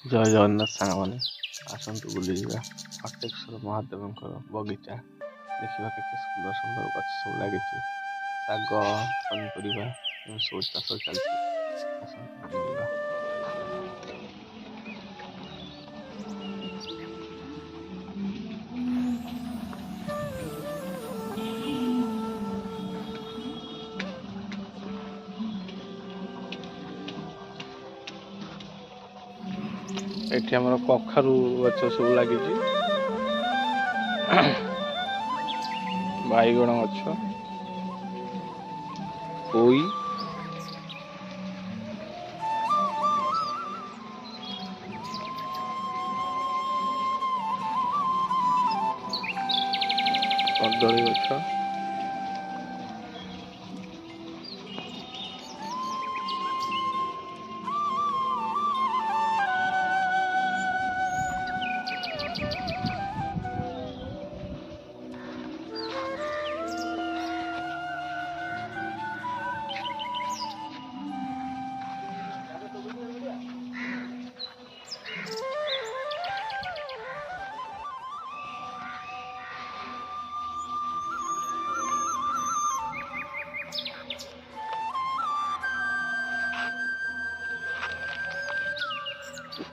ଜୟ ଜଗନ୍ନାଥ ସାଙ୍ଗମାନେ, ଆସନ୍ତୁ ବୁଲିଯିବା ହଟକେଶ୍ୱର ମହାଦେବଙ୍କର ବଗିଚା। ଦେଖିବା କେତେ ସୁନ୍ଦର ସୁନ୍ଦର ଗଛ ସବୁ ଲାଗିଛି, ଶାଗ, ପନିପରିବା ଏମିତି ସବୁ ଚାଷ ଚାଲିଛି। ଆସନ୍ତୁ ବୁଲିଯିବା। ଏଠି ଆମର କଖାରୁ ଗଛ ସବୁ ଲାଗିଛି, ବାଇଗଣ ଗଛ, ପୋଇ, କଦଳୀ ଗଛ,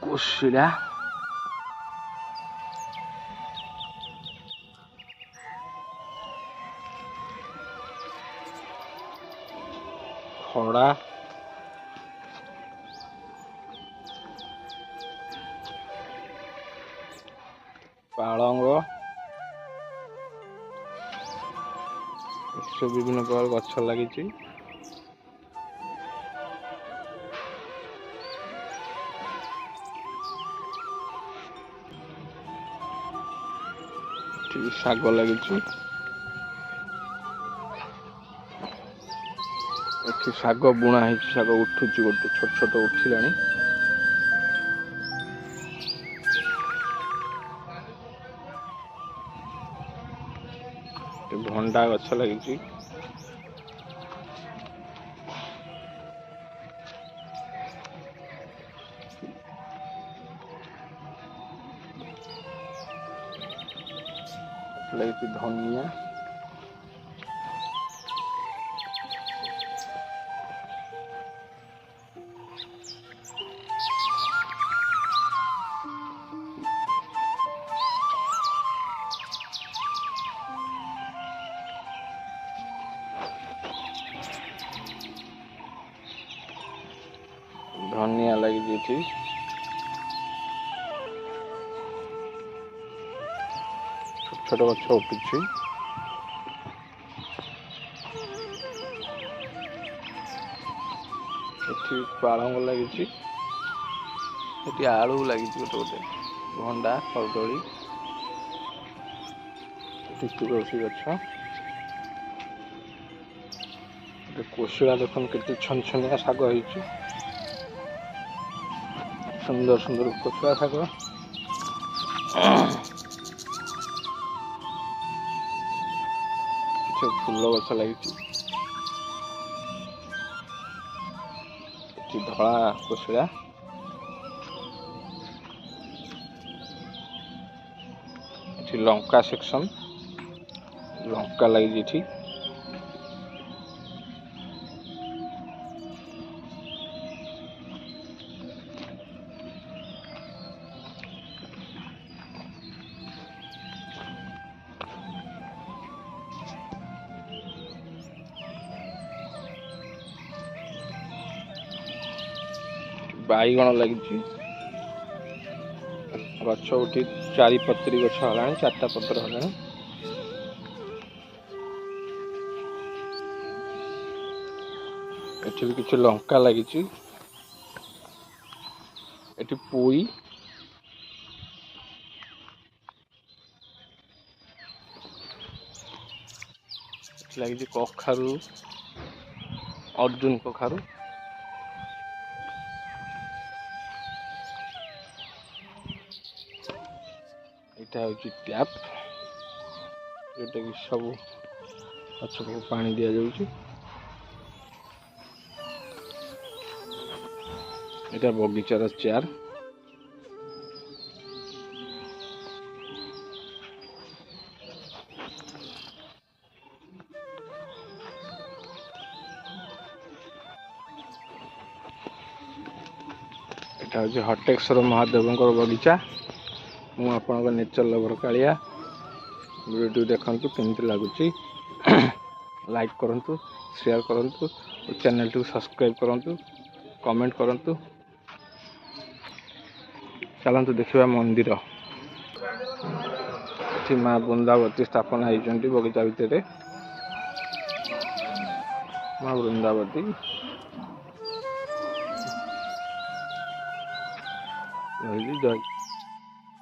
କୋଶଳା, ଖଡା, ପାଳଙ୍ଗ, ସବୁ ବିଭିନ୍ନ ପ୍ରକାର ଗଛ ଲାଗିଛି। ଏଠି ଶାଗ ଲାଗିଛି, ଏଠି ଶାଗ ବୁଣା ହେଇଛି, ଶାଗ ଉଠୁଛି, ଗୋଟେ ଛୋଟ ଛୋଟ ଉଠିଲାଣି। ଭଣ୍ଡା ଗଛ ଲାଗିଛି, ଲାଗିଛି ଧନିଆ, ଧନିଆ ଲାଗିଛି ଏଠି, ଛୋଟ ଛୋଟ ଗଛ ଉଠୁଛି। ଏଠି ପାଳଙ୍ଗ ଲାଗିଛି, ଏଠି ଆଳୁ ଲାଗିଛି ଗୋଟେ ଗୋଟେ, ଭଣ୍ଡା, କଦଳୀ, ଏଠି ତୁଳସୀ ଗଛ, କୋଶଳା ଦେଖନ୍ତୁ କେତେ ଛନଛନିଆ ଶାଗ ହେଇଛି, ସୁନ୍ଦର ସୁନ୍ଦର କୋଶଳା ଶାଗ। କିଛି ଫୁଲ ଗଛ ଲାଗିଛି, ଏଠି ଧଳା କୋଶଳା, ଏଠି ଲଙ୍କା ସେକ୍ସନ, ଲଙ୍କା ଲାଗିଛି ଏଠି। ବାଇଗଣ ଲାଗିଛି, ଗଛ ଉଠି ଚାରିପତ୍ରୀ ଗଛ ହେଲାଣି, 4ଟା ପତ୍ର ହେଲାଣି। ଏଠି ବି କିଛି ଲଙ୍କା ଲାଗିଛି, ଏଠି ପୋଇ, ଏଠି ଲାଗିଛି କଖାରୁ, ଅର୍ଜୁନ କଖାରୁ, ଏଇଟା ହଉଛି ଟ୍ୟାପ, ଯୋଉଟା କି ସବୁ ଗଛକୁ ପାଣି ଦିଆଯାଉଛି। ଏଇଟା ବଗିଚାର ଚେୟାର। हूँ हटेश्वर महादेव बगीचा। मु आपण नेचर लवर कालिया वीडियो देखु केमती लगुच लाइक करूँ शेयर करूँ चैनल टी सब्सक्राइब करूँ कमेंट करूँ। चलतु देखा मंदिर ये माँ वृंदावती स्थापना होती बगीचा भितर माँ वृंदावती जय